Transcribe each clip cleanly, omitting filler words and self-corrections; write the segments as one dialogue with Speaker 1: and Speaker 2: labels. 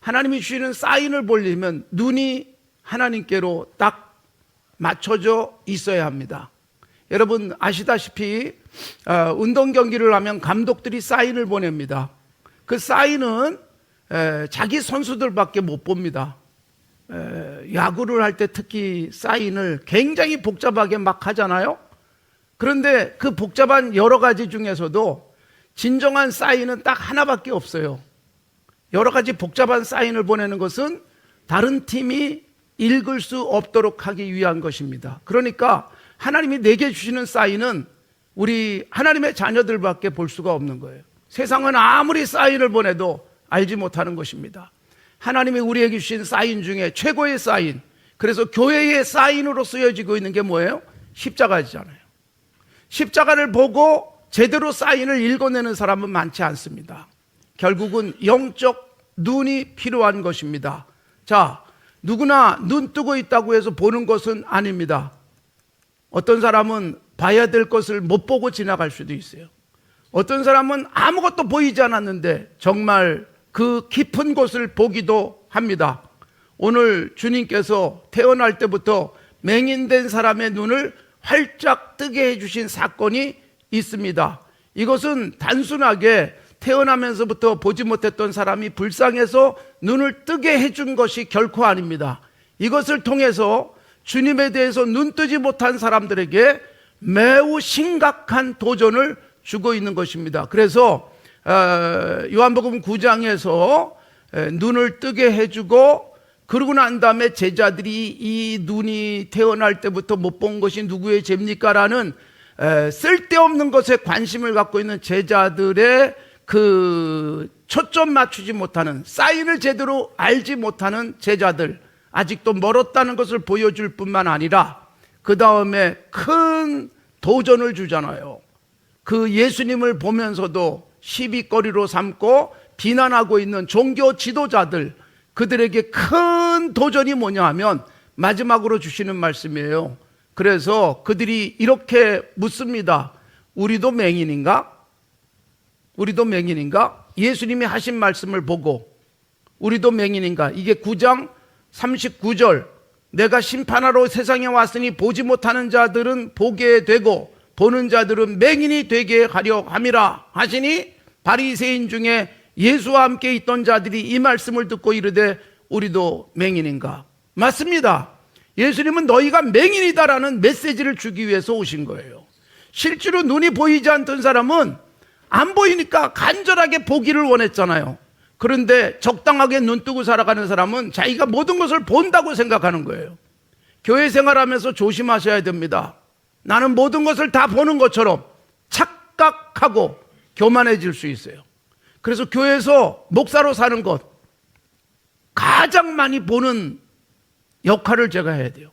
Speaker 1: 하나님이 주시는 사인을 보려면 눈이 하나님께로 딱 맞춰져 있어야 합니다. 여러분 아시다시피 운동 경기를 하면 감독들이 사인을 보냅니다. 그 사인은 자기 선수들밖에 못 봅니다. 야구를 할 때 특히 사인을 굉장히 복잡하게 막 하잖아요. 그런데 그 복잡한 여러 가지 중에서도 진정한 사인은 딱 하나밖에 없어요. 여러 가지 복잡한 사인을 보내는 것은 다른 팀이 읽을 수 없도록 하기 위한 것입니다. 그러니까 하나님이 내게 주시는 사인은 우리 하나님의 자녀들밖에 볼 수가 없는 거예요. 세상은 아무리 사인을 보내도 알지 못하는 것입니다. 하나님이 우리에게 주신 사인 중에 최고의 사인, 그래서 교회의 사인으로 쓰여지고 있는 게 뭐예요? 십자가잖아요. 십자가를 보고 제대로 사인을 읽어내는 사람은 많지 않습니다. 결국은 영적 눈이 필요한 것입니다. 자, 누구나 눈 뜨고 있다고 해서 보는 것은 아닙니다. 어떤 사람은 봐야 될 것을 못 보고 지나갈 수도 있어요. 어떤 사람은 아무것도 보이지 않았는데 정말 그 깊은 곳을 보기도 합니다. 오늘 주님께서 태어날 때부터 맹인된 사람의 눈을 활짝 뜨게 해주신 사건이 있습니다. 이것은 단순하게 태어나면서부터 보지 못했던 사람이 불쌍해서 눈을 뜨게 해준 것이 결코 아닙니다. 이것을 통해서 주님에 대해서 눈 뜨지 못한 사람들에게 매우 심각한 도전을 주고 있는 것입니다. 그래서 요한복음 9장에서 눈을 뜨게 해주고 그러고 난 다음에 제자들이 이 눈이 태어날 때부터 못 본 것이 누구의 죄입니까? 라는 쓸데없는 것에 관심을 갖고 있는 제자들의 그 초점 맞추지 못하는, 사인을 제대로 알지 못하는 제자들, 아직도 멀었다는 것을 보여줄 뿐만 아니라 그 다음에 큰 도전을 주잖아요. 그 예수님을 보면서도 시비거리로 삼고 비난하고 있는 종교 지도자들, 그들에게 큰 도전이 뭐냐 하면 마지막으로 주시는 말씀이에요. 그래서 그들이 이렇게 묻습니다. 우리도 맹인인가? 우리도 맹인인가? 예수님이 하신 말씀을 보고 우리도 맹인인가? 이게 9장 39절, 내가 심판하러 세상에 왔으니 보지 못하는 자들은 보게 되고 보는 자들은 맹인이 되게 하려 함이라 하시니, 바리새인 중에 예수와 함께 있던 자들이 이 말씀을 듣고 이르되 우리도 맹인인가? 맞습니다. 예수님은 너희가 맹인이다라는 메시지를 주기 위해서 오신 거예요. 실제로 눈이 보이지 않던 사람은 안 보이니까 간절하게 보기를 원했잖아요. 그런데 적당하게 눈 뜨고 살아가는 사람은 자기가 모든 것을 본다고 생각하는 거예요. 교회 생활하면서 조심하셔야 됩니다. 나는 모든 것을 다 보는 것처럼 착각하고 교만해질 수 있어요. 그래서 교회에서 목사로 사는 것, 가장 많이 보는 역할을 제가 해야 돼요.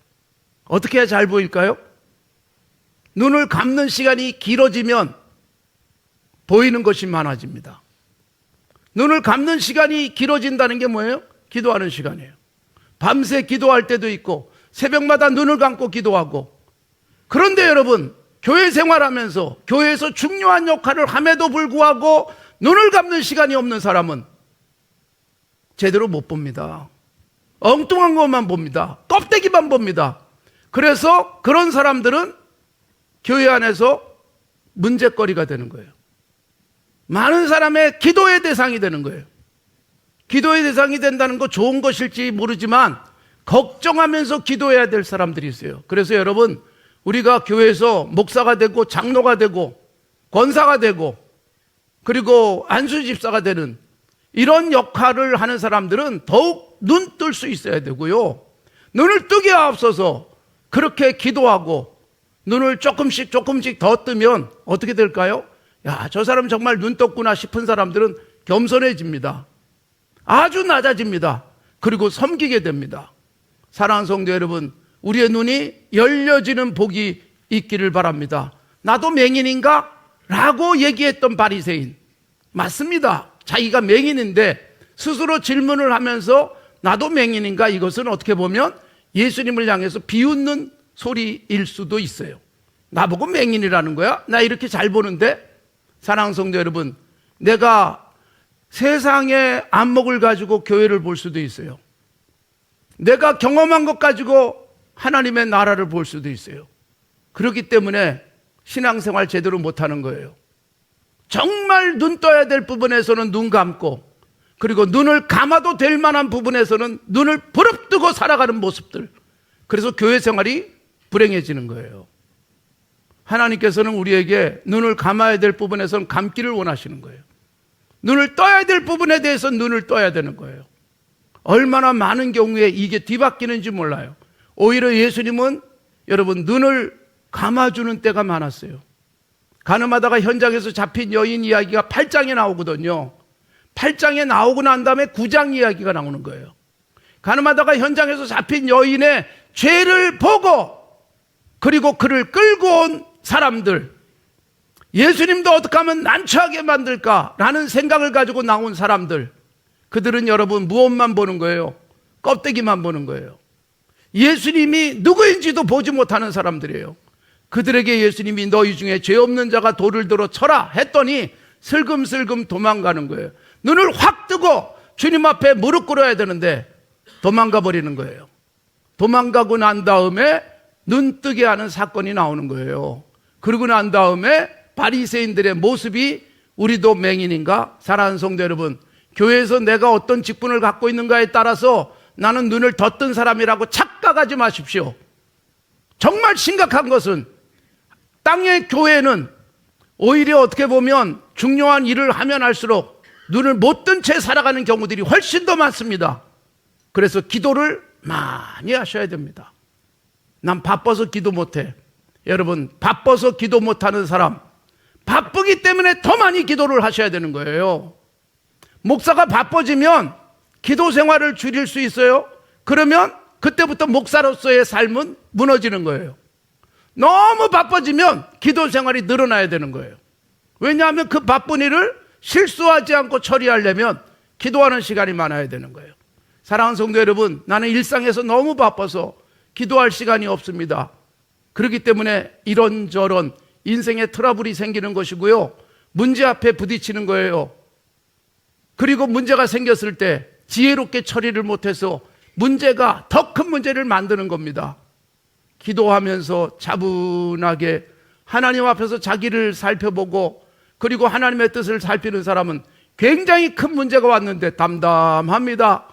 Speaker 1: 어떻게 해야 잘 보일까요? 눈을 감는 시간이 길어지면 보이는 것이 많아집니다. 눈을 감는 시간이 길어진다는 게 뭐예요? 기도하는 시간이에요. 밤새 기도할 때도 있고 새벽마다 눈을 감고 기도하고. 그런데 여러분, 교회 생활하면서 교회에서 중요한 역할을 함에도 불구하고 눈을 감는 시간이 없는 사람은 제대로 못 봅니다. 엉뚱한 것만 봅니다. 껍데기만 봅니다. 그래서 그런 사람들은 교회 안에서 문제거리가 되는 거예요. 많은 사람의 기도의 대상이 되는 거예요. 기도의 대상이 된다는 거 좋은 것일지 모르지만 걱정하면서 기도해야 될 사람들이 있어요. 그래서 여러분, 우리가 교회에서 목사가 되고 장로가 되고 권사가 되고 그리고 안수집사가 되는 이런 역할을 하는 사람들은 더욱 눈 뜰 수 있어야 되고요. 눈을 뜨게 앞서서 그렇게 기도하고 눈을 조금씩 더 뜨면 어떻게 될까요? 야, 저 사람 정말 눈 떴구나 싶은 사람들은 겸손해집니다. 아주 낮아집니다. 그리고 섬기게 됩니다. 사랑하는 성도 여러분, 우리의 눈이 열려지는 복이 있기를 바랍니다. 나도 맹인인가? 라고 얘기했던 바리새인, 맞습니다. 자기가 맹인인데 스스로 질문을 하면서 나도 맹인인가? 이것은 어떻게 보면 예수님을 향해서 비웃는 소리일 수도 있어요. 나보고 맹인이라는 거야? 나 이렇게 잘 보는데? 사랑하는 성도 여러분, 내가 세상의 안목을 가지고 교회를 볼 수도 있어요. 내가 경험한 것 가지고 하나님의 나라를 볼 수도 있어요. 그렇기 때문에 신앙생활 제대로 못하는 거예요. 정말 눈 떠야 될 부분에서는 눈 감고, 그리고 눈을 감아도 될 만한 부분에서는 눈을 부릅뜨고 살아가는 모습들. 그래서 교회 생활이 불행해지는 거예요. 하나님께서는 우리에게 눈을 감아야 될 부분에서는 감기를 원하시는 거예요. 눈을 떠야 될 부분에 대해서 눈을 떠야 되는 거예요. 얼마나 많은 경우에 이게 뒤바뀌는지 몰라요. 오히려 예수님은 여러분 눈을 감아주는 때가 많았어요. 가늠하다가 현장에서 잡힌 여인 이야기가 8장에 나오거든요. 8장에 나오고 난 다음에 9장 이야기가 나오는 거예요. 가늠하다가 현장에서 잡힌 여인의 죄를 보고, 그리고 그를 끌고 온 사람들, 예수님도 어떻게 하면 난처하게 만들까라는 생각을 가지고 나온 사람들, 그들은 여러분 무엇만 보는 거예요? 껍데기만 보는 거예요. 예수님이 누구인지도 보지 못하는 사람들이에요. 그들에게 예수님이 너희 중에 죄 없는 자가 돌을 들어 쳐라 했더니 슬금슬금 도망가는 거예요. 눈을 확 뜨고 주님 앞에 무릎 꿇어야 되는데 도망가 버리는 거예요. 도망가고 난 다음에 눈 뜨게 하는 사건이 나오는 거예요. 그러고 난 다음에 바리새인들의 모습이, 우리도 맹인인가? 사랑하는 성도 여러분, 교회에서 내가 어떤 직분을 갖고 있는가에 따라서 나는 눈을 더 뜬 사람이라고 착각하지 마십시오. 정말 심각한 것은 땅의 교회는 오히려 어떻게 보면 중요한 일을 하면 할수록 눈을 못 뜬 채 살아가는 경우들이 훨씬 더 많습니다. 그래서 기도를 많이 하셔야 됩니다. 난 바빠서 기도 못해. 여러분, 바빠서 기도 못하는 사람, 바쁘기 때문에 더 많이 기도를 하셔야 되는 거예요. 목사가 바빠지면 기도 생활을 줄일 수 있어요? 그러면 그때부터 목사로서의 삶은 무너지는 거예요. 너무 바빠지면 기도 생활이 늘어나야 되는 거예요. 왜냐하면 그 바쁜 일을 실수하지 않고 처리하려면 기도하는 시간이 많아야 되는 거예요. 사랑하는 성도 여러분, 나는 일상에서 너무 바빠서 기도할 시간이 없습니다. 그렇기 때문에 이런저런 인생의 트러블이 생기는 것이고요. 문제 앞에 부딪히는 거예요. 그리고 문제가 생겼을 때 지혜롭게 처리를 못해서 문제가 더 큰 문제를 만드는 겁니다. 기도하면서 차분하게 하나님 앞에서 자기를 살펴보고, 그리고 하나님의 뜻을 살피는 사람은 굉장히 큰 문제가 왔는데 담담합니다.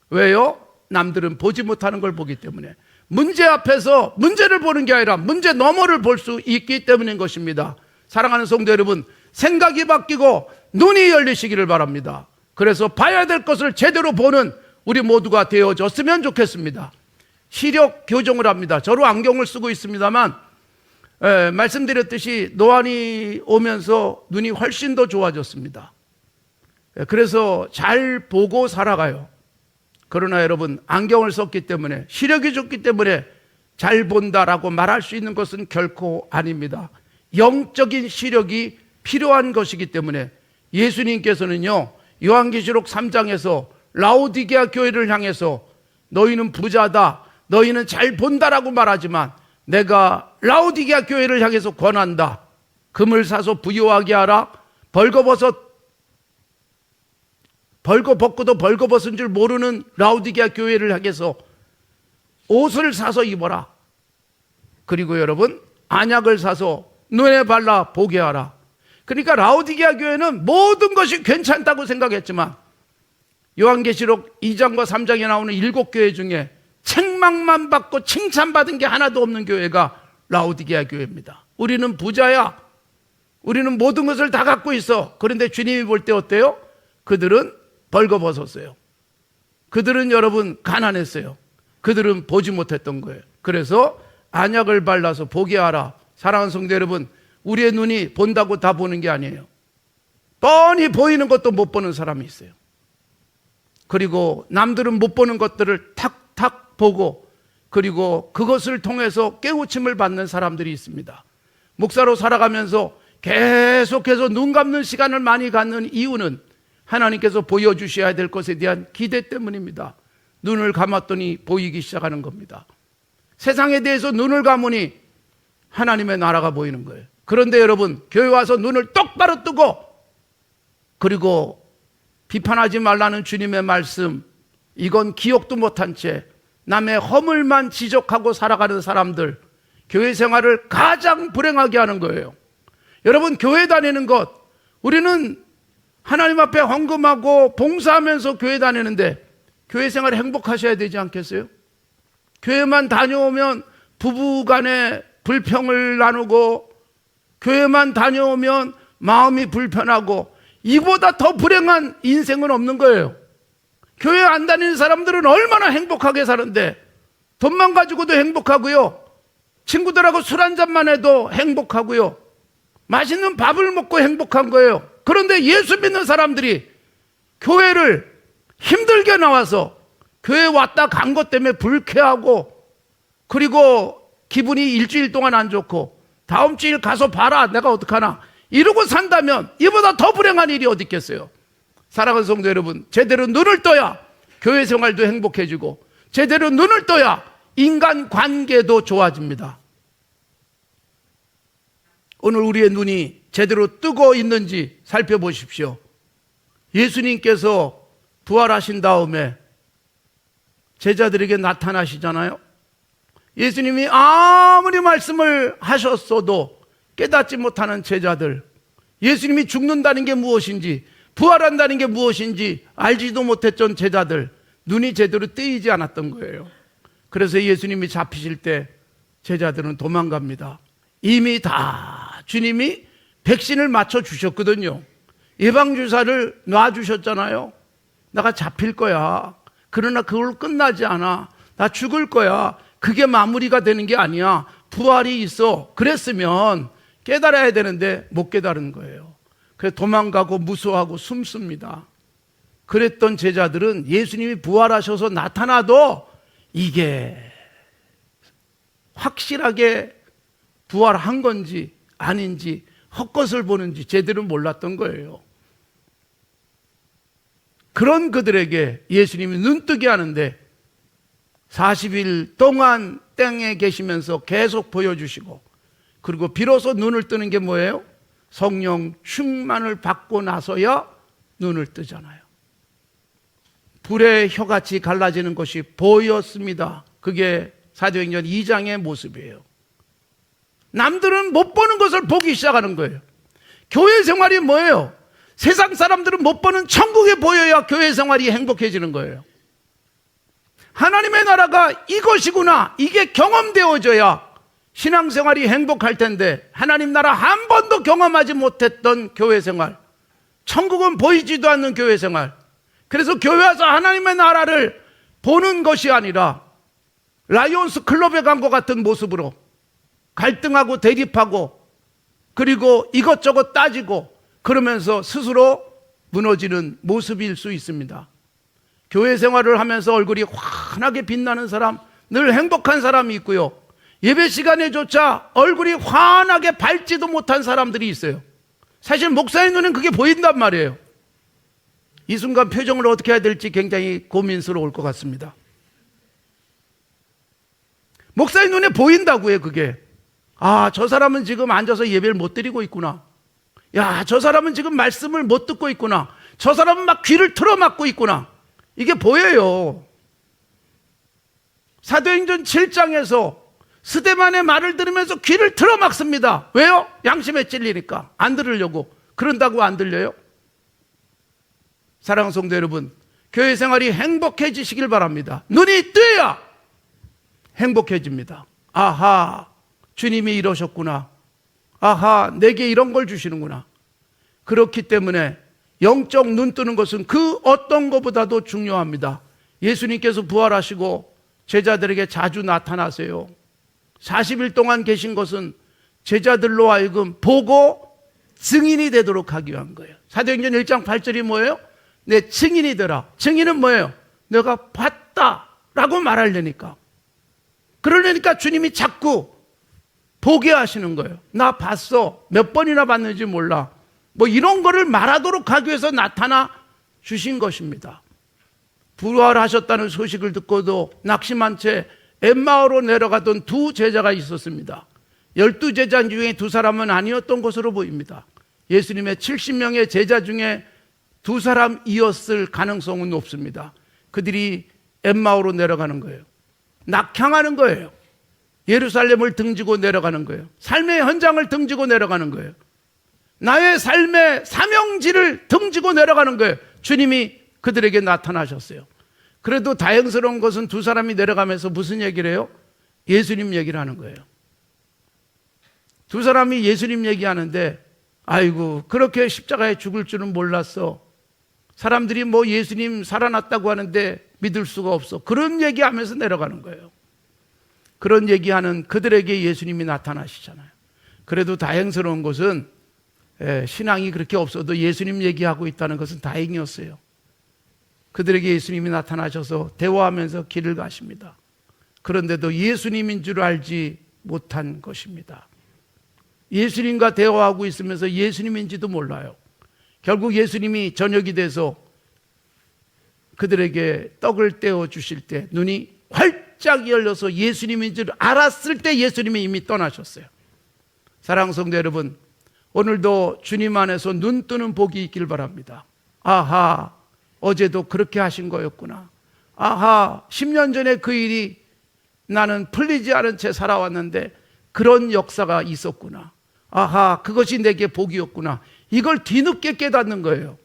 Speaker 1: 왜요? 남들은 보지 못하는 걸 보기 때문에. 문제 앞에서 문제를 보는 게 아니라 문제 너머를 볼 수 있기 때문인 것입니다. 사랑하는 성도 여러분, 생각이 바뀌고 눈이 열리시기를 바랍니다. 그래서 봐야 될 것을 제대로 보는 우리 모두가 되어졌으면 좋겠습니다. 시력 교정을 합니다. 저로 안경을 쓰고 있습니다만, 말씀드렸듯이 노안이 오면서 눈이 훨씬 더 좋아졌습니다. 그래서 잘 보고 살아가요. 그러나 여러분, 안경을 썼기 때문에, 시력이 좋기 때문에 잘 본다라고 말할 수 있는 것은 결코 아닙니다. 영적인 시력이 필요한 것이기 때문에 예수님께서는요, 요한계시록 3장에서 라오디게아 교회를 향해서 너희는 부자다, 너희는 잘 본다라고 말하지만 내가 라오디게아 교회를 향해서 권한다. 금을 사서 부유하게 하라. 벌거벗고도 벌거벗은 줄 모르는 라오디게아 교회를 향해서 옷을 사서 입어라. 그리고 여러분, 안약을 사서 눈에 발라 보게 하라. 그러니까 라오디게아 교회는 모든 것이 괜찮다고 생각했지만 요한계시록 2장과 3장에 나오는 7교회 중에 책망만 받고 칭찬받은 게 하나도 없는 교회가 라오디게아 교회입니다. 우리는 부자야. 우리는 모든 것을 다 갖고 있어. 그런데 주님이 볼 때 어때요? 그들은 벌거벗었어요. 그들은 여러분 가난했어요. 그들은 보지 못했던 거예요. 그래서 안약을 발라서 보게 하라. 사랑하는 성도 여러분, 우리의 눈이 본다고 다 보는 게 아니에요. 뻔히 보이는 것도 못 보는 사람이 있어요. 그리고 남들은 못 보는 것들을 탁탁 보고, 그리고 그것을 통해서 깨우침을 받는 사람들이 있습니다. 목사로 살아가면서 계속해서 눈 감는 시간을 많이 갖는 이유는 하나님께서 보여주셔야 될 것에 대한 기대 때문입니다. 눈을 감았더니 보이기 시작하는 겁니다. 세상에 대해서 눈을 감으니 하나님의 나라가 보이는 거예요. 그런데 여러분, 교회 와서 눈을 똑바로 뜨고, 그리고 비판하지 말라는 주님의 말씀, 이건 기억도 못한 채 남의 허물만 지적하고 살아가는 사람들, 교회 생활을 가장 불행하게 하는 거예요. 여러분, 교회 다니는 것, 우리는 하나님 앞에 헌금하고 봉사하면서 교회 다니는데 교회 생활 행복하셔야 되지 않겠어요? 교회만 다녀오면 부부 간에 불평을 나누고, 교회만 다녀오면 마음이 불편하고, 이보다 더 불행한 인생은 없는 거예요. 교회 안 다니는 사람들은 얼마나 행복하게 사는데, 돈만 가지고도 행복하고요, 친구들하고 술 한잔만 해도 행복하고요, 맛있는 밥을 먹고 행복한 거예요. 그런데 예수 믿는 사람들이 교회를 힘들게 나와서 교회 왔다 간 것 때문에 불쾌하고, 그리고 기분이 일주일 동안 안 좋고, 다음 주일 가서 봐라 내가 어떡하나 이러고 산다면 이보다 더 불행한 일이 어디 있겠어요? 사랑하는 성도 여러분, 제대로 눈을 떠야 교회 생활도 행복해지고, 제대로 눈을 떠야 인간 관계도 좋아집니다. 오늘 우리의 눈이 제대로 뜨고 있는지 살펴보십시오. 예수님께서 부활하신 다음에 제자들에게 나타나시잖아요. 예수님이 아무리 말씀을 하셨어도 깨닫지 못하는 제자들, 예수님이 죽는다는 게 무엇인지, 부활한다는 게 무엇인지 알지도 못했던 제자들, 눈이 제대로 뜨이지 않았던 거예요. 그래서 예수님이 잡히실 때 제자들은 도망갑니다. 이미 다 주님이 백신을 맞춰 주셨거든요. 예방주사를 놔주셨잖아요. 내가 잡힐 거야. 그러나 그걸로 끝나지 않아. 나 죽을 거야. 그게 마무리가 되는 게 아니야. 부활이 있어. 그랬으면 깨달아야 되는데 못 깨달은 거예요. 그래서 도망가고 무서워하고 숨습니다. 그랬던 제자들은 예수님이 부활하셔서 나타나도 이게 확실하게 부활한 건지 아닌지 헛것을 보는지 제대로 몰랐던 거예요. 그런 그들에게 예수님이 눈뜨게 하는데 40일 동안 땅에 계시면서 계속 보여주시고, 그리고 비로소 눈을 뜨는 게 뭐예요? 성령 충만을 받고 나서야 눈을 뜨잖아요. 불의 혀같이 갈라지는 것이 보였습니다. 그게 사도행전 2장의 모습이에요. 남들은 못 보는 것을 보기 시작하는 거예요. 교회 생활이 뭐예요? 세상 사람들은 못 보는 천국에 보여야 교회 생활이 행복해지는 거예요. 하나님의 나라가 이것이구나, 이게 경험되어져야 신앙생활이 행복할 텐데, 하나님 나라 한 번도 경험하지 못했던 교회 생활, 천국은 보이지도 않는 교회 생활. 그래서 교회 와서 하나님의 나라를 보는 것이 아니라 라이온스 클럽에 간 것 같은 모습으로 갈등하고 대립하고, 그리고 이것저것 따지고 그러면서 스스로 무너지는 모습일 수 있습니다. 교회 생활을 하면서 얼굴이 환하게 빛나는 사람, 늘 행복한 사람이 있고요, 예배 시간에조차 얼굴이 환하게 밝지도 못한 사람들이 있어요. 사실 목사의 눈엔 그게 보인단 말이에요. 이 순간 표정을 어떻게 해야 될지 굉장히 고민스러울 것 같습니다. 목사의 눈에 보인다고요, 그게. 아, 저 사람은 지금 앉아서 예배를 못 드리고 있구나. 야, 저 사람은 지금 말씀을 못 듣고 있구나. 저 사람은 막 귀를 틀어막고 있구나. 이게 보여요. 사도행전 7장에서 스데반의 말을 들으면서 귀를 틀어막습니다. 왜요? 양심에 찔리니까. 안 들으려고. 그런다고 안 들려요? 사랑하는 성도 여러분, 교회 생활이 행복해지시길 바랍니다. 눈이 뜨야 행복해집니다. 아하, 주님이 이러셨구나. 아하, 내게 이런 걸 주시는구나. 그렇기 때문에 영적 눈 뜨는 것은 그 어떤 것보다도 중요합니다. 예수님께서 부활하시고 제자들에게 자주 나타나세요. 40일 동안 계신 것은 제자들로 하여금 보고 증인이 되도록 하기 위한 거예요. 사도행전 1장 8절이 뭐예요? 내 증인이 되라. 증인은 뭐예요? 내가 봤다라고 말하려니까. 그러려니까 주님이 자꾸 보게 하시는 거예요. 나 봤어. 몇 번이나 봤는지 몰라. 뭐 이런 거를 말하도록 하기 위해서 나타나 주신 것입니다. 부활하셨다는 소식을 듣고도 낙심한 채 엠마오로 내려가던 두 제자가 있었습니다. 12제자 중에 두 사람은 아니었던 것으로 보입니다. 예수님의 70명의 제자 중에 두 사람이었을 가능성은 높습니다. 그들이 엠마오로 내려가는 거예요. 낙향하는 거예요. 예루살렘을 등지고 내려가는 거예요. 삶의 현장을 등지고 내려가는 거예요. 나의 삶의 사명지를 등지고 내려가는 거예요. 주님이 그들에게 나타나셨어요. 그래도 다행스러운 것은 두 사람이 내려가면서 무슨 얘기를 해요? 예수님 얘기를 하는 거예요. 두 사람이 예수님 얘기하는데, 아이고 그렇게 십자가에 죽을 줄은 몰랐어. 사람들이 뭐 예수님 살아났다고 하는데 믿을 수가 없어. 그런 얘기하면서 내려가는 거예요. 그런 얘기하는 그들에게 예수님이 나타나시잖아요. 그래도 다행스러운 것은 신앙이 그렇게 없어도 예수님 얘기하고 있다는 것은 다행이었어요. 그들에게 예수님이 나타나셔서 대화하면서 길을 가십니다. 그런데도 예수님인 줄 알지 못한 것입니다. 예수님과 대화하고 있으면서 예수님인지도 몰라요. 결국 예수님이 저녁이 돼서 그들에게 떡을 떼어 주실 때 눈이 활짝 열려서 예수님인 줄 알았을 때 예수님이 이미 떠나셨어요. 사랑하는 성도 여러분, 오늘도 주님 안에서 눈 뜨는 복이 있길 바랍니다. 아하, 어제도 그렇게 하신 거였구나. 아하, 10년 전에 그 일이 나는 풀리지 않은 채 살아왔는데 그런 역사가 있었구나. 아하, 그것이 내게 복이었구나. 이걸 뒤늦게 깨닫는 거예요.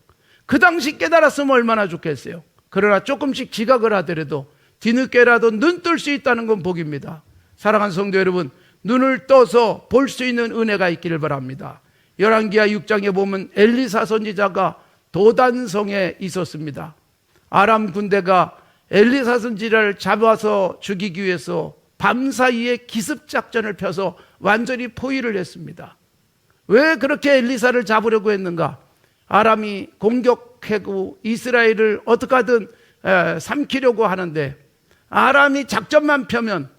Speaker 1: 그 당시 깨달았으면 얼마나 좋겠어요. 그러나 조금씩 지각을 하더라도 뒤늦게라도 눈 뜰 수 있다는 건 복입니다. 사랑하는 성도 여러분, 눈을 떠서 볼 수 있는 은혜가 있기를 바랍니다. 열왕기하 6장에 보면 엘리사 선지자가 도단성에 있었습니다. 아람 군대가 엘리사 선지자를 잡아서 죽이기 위해서 밤사이에 기습작전을 펴서 완전히 포위를 했습니다. 왜 그렇게 엘리사를 잡으려고 했는가? 아람이 공격하고 이스라엘을 어떻게 하든 삼키려고 하는데 아람이 작전만 펴면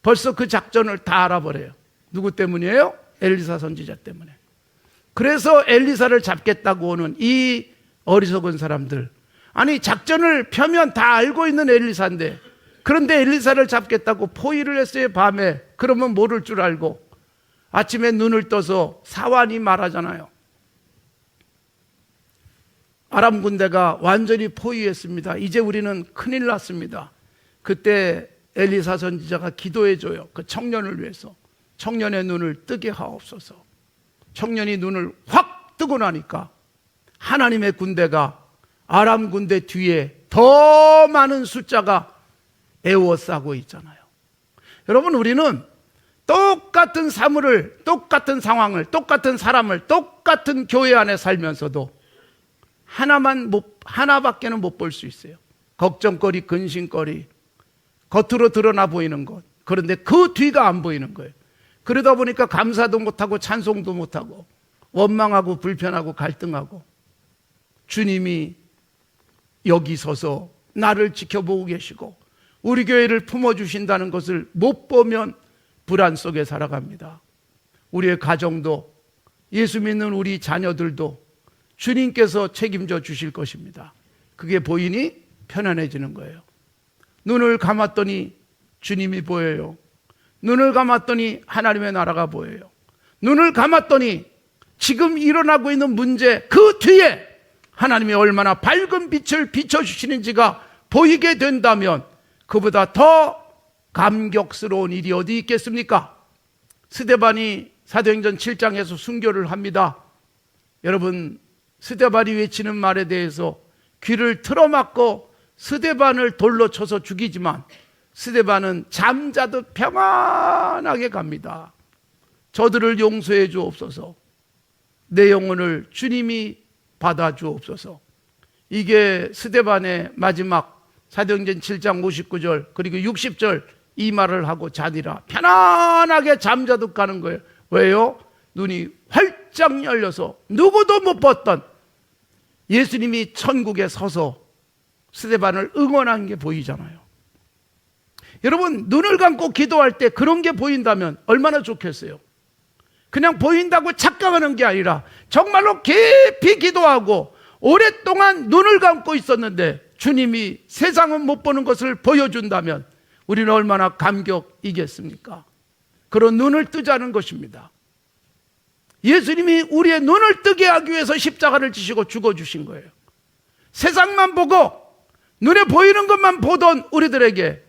Speaker 1: 벌써 그 작전을 다 알아버려요. 누구 때문이에요? 엘리사 선지자 때문에. 그래서 엘리사를 잡겠다고 오는 이 어리석은 사람들, 아니 작전을 펴면 다 알고 있는 엘리사인데, 그런데 엘리사를 잡겠다고 포위를 했어요. 밤에. 그러면 모를 줄 알고 아침에 눈을 떠서 사환이 말하잖아요. 아람 군대가 완전히 포위했습니다. 이제 우리는 큰일 났습니다. 그때 엘리사 선지자가 기도해줘요. 그 청년을 위해서. 청년의 눈을 뜨게 하옵소서. 청년이 눈을 확 뜨고 나니까 하나님의 군대가 아람 군대 뒤에 더 많은 숫자가 에워싸고 있잖아요. 여러분, 우리는 똑같은 사물을, 똑같은 상황을, 똑같은 사람을, 똑같은 교회 안에 살면서도 하나밖에는 못 볼 수 있어요. 걱정거리, 근심거리, 겉으로 드러나 보이는 것. 그런데 그 뒤가 안 보이는 거예요. 그러다 보니까 감사도 못하고 찬송도 못하고 원망하고 불편하고 갈등하고, 주님이 여기 서서 나를 지켜보고 계시고 우리 교회를 품어주신다는 것을 못 보면 불안 속에 살아갑니다. 우리의 가정도, 예수 믿는 우리 자녀들도 주님께서 책임져 주실 것입니다. 그게 보이니 편안해지는 거예요. 눈을 감았더니 주님이 보여요. 눈을 감았더니 하나님의 나라가 보여요. 눈을 감았더니 지금 일어나고 있는 문제 그 뒤에 하나님이 얼마나 밝은 빛을 비춰주시는지가 보이게 된다면 그보다 더 감격스러운 일이 어디 있겠습니까? 스데반이 사도행전 7장에서 순교를 합니다. 여러분, 스데반이 외치는 말에 대해서 귀를 틀어막고 스데반을 돌로 쳐서 죽이지만 스데반은 잠자듯 평안하게 갑니다. 저들을 용서해 주옵소서. 내 영혼을 주님이 받아 주옵소서. 이게 스데반의 마지막 사도행전 7장 59절 그리고 60절 이 말을 하고 자니라 편안하게 잠자듯 가는 거예요. 왜요? 눈이 활짝 열려서 누구도 못 봤던 예수님이 천국에 서서 스데반을 응원한 게 보이잖아요. 여러분, 눈을 감고 기도할 때 그런 게 보인다면 얼마나 좋겠어요. 그냥 보인다고 착각하는 게 아니라 정말로 깊이 기도하고 오랫동안 눈을 감고 있었는데 주님이 세상은 못 보는 것을 보여준다면 우리는 얼마나 감격이겠습니까? 그런 눈을 뜨자는 것입니다. 예수님이 우리의 눈을 뜨게 하기 위해서 십자가를 지시고 죽어주신 거예요. 세상만 보고 눈에 보이는 것만 보던 우리들에게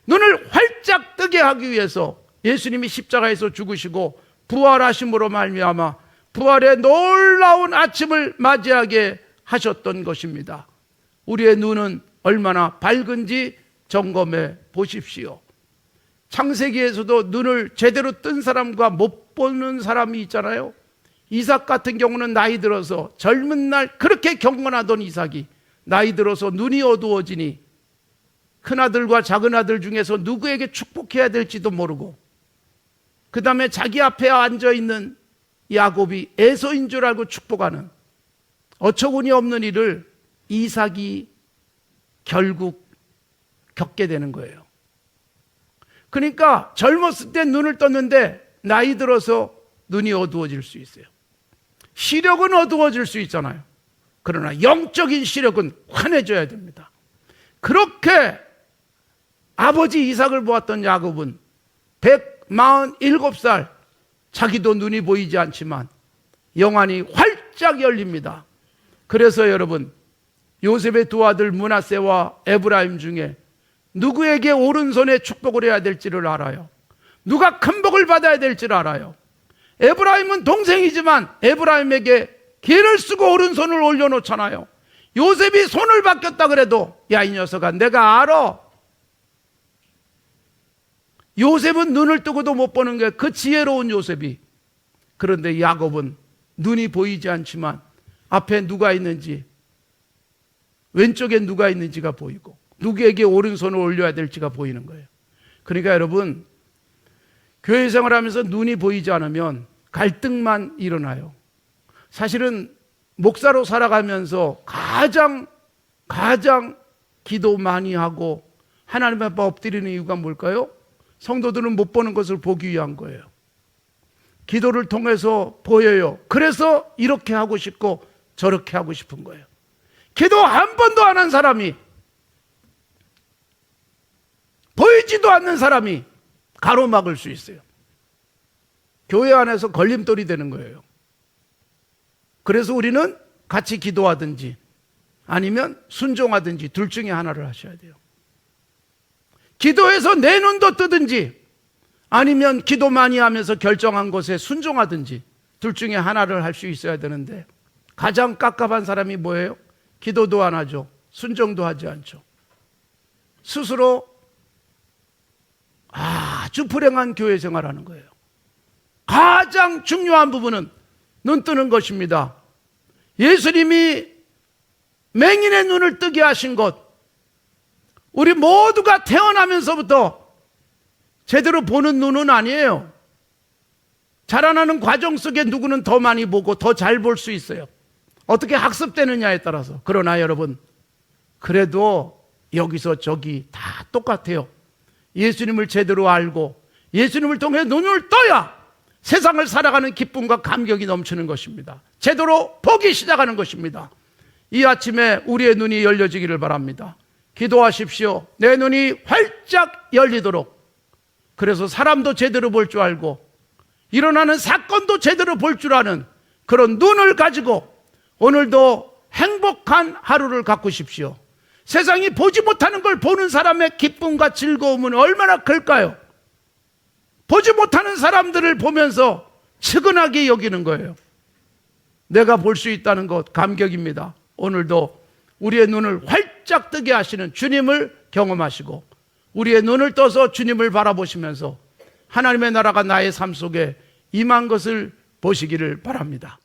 Speaker 1: 눈을 활짝 뜨게 하기 위해서 예수님이 십자가에서 죽으시고 부활하심으로 말미암아 부활의 놀라운 아침을 맞이하게 하셨던 것입니다. 우리의 눈은 얼마나 밝은지 점검해 보십시오. 창세기에서도 눈을 제대로 뜬 사람과 못 보는 사람이 있잖아요. 이삭 같은 경우는 나이 들어서 젊은 날 그렇게 경건하던 이삭이 나이 들어서 눈이 어두워지니 큰아들과 작은아들 중에서 누구에게 축복해야 될지도 모르고, 그 다음에 자기 앞에 앉아있는 야곱이 에서인 줄 알고 축복하는 어처구니 없는 일을 이삭이 결국 겪게 되는 거예요. 그러니까 젊었을 때 눈을 떴는데 나이 들어서 눈이 어두워질 수 있어요. 시력은 어두워질 수 있잖아요. 그러나 영적인 시력은 환해져야 됩니다. 그렇게 아버지 이삭을 보았던 야곱은 147살, 자기도 눈이 보이지 않지만 영안이 활짝 열립니다. 그래서 여러분, 요셉의 두 아들 므낫세와 에브라임 중에 누구에게 오른손에 축복을 해야 될지를 알아요. 누가 큰 복을 받아야 될지를 알아요. 에브라임은 동생이지만 에브라임에게 기를 쓰고 오른손을 올려놓잖아요. 요셉이 손을 바뀌었다 그래도 야, 이 녀석아, 내가 알아. 요셉은 눈을 뜨고도 못 보는 게 그 지혜로운 요셉이. 그런데 야곱은 눈이 보이지 않지만 앞에 누가 있는지, 왼쪽에 누가 있는지가 보이고 누구에게 오른손을 올려야 될지가 보이는 거예요. 그러니까 여러분, 교회 생활하면서 눈이 보이지 않으면 갈등만 일어나요. 사실은 목사로 살아가면서 가장 기도 많이 하고 하나님 앞에 엎드리는 이유가 뭘까요? 성도들은 못 보는 것을 보기 위한 거예요. 기도를 통해서 보여요. 그래서 이렇게 하고 싶고 저렇게 하고 싶은 거예요. 기도 한 번도 안 한 사람이, 보이지도 않는 사람이 가로막을 수 있어요. 교회 안에서 걸림돌이 되는 거예요. 그래서 우리는 같이 기도하든지 아니면 순종하든지 둘 중에 하나를 하셔야 돼요. 기도해서 내 눈도 뜨든지 아니면 기도 많이 하면서 결정한 것에 순종하든지 둘 중에 하나를 할 수 있어야 되는데, 가장 깝깝한 사람이 뭐예요? 기도도 안 하죠. 순종도 하지 않죠. 스스로 아주 불행한 교회 생활하는 거예요. 가장 중요한 부분은 눈 뜨는 것입니다. 예수님이 맹인의 눈을 뜨게 하신 것, 우리 모두가 태어나면서부터 제대로 보는 눈은 아니에요. 자라나는 과정 속에 누구는 더 많이 보고 더 잘 볼 수 있어요. 어떻게 학습되느냐에 따라서. 그러나 여러분, 그래도 여기서 저기 다 똑같아요. 예수님을 제대로 알고 예수님을 통해 눈을 떠야 세상을 살아가는 기쁨과 감격이 넘치는 것입니다. 제대로 보기 시작하는 것입니다. 이 아침에 우리의 눈이 열려지기를 바랍니다. 기도하십시오. 내 눈이 활짝 열리도록. 그래서 사람도 제대로 볼 줄 알고 일어나는 사건도 제대로 볼 줄 아는 그런 눈을 가지고 오늘도 행복한 하루를 가꾸십시오. 세상이 보지 못하는 걸 보는 사람의 기쁨과 즐거움은 얼마나 클까요? 보지 못하는 사람들을 보면서 측은하게 여기는 거예요. 내가 볼 수 있다는 것 감격입니다. 오늘도 우리의 눈을 활짝 뜨게 하시는 주님을 경험하시고 우리의 눈을 떠서 주님을 바라보시면서 하나님의 나라가 나의 삶 속에 임한 것을 보시기를 바랍니다.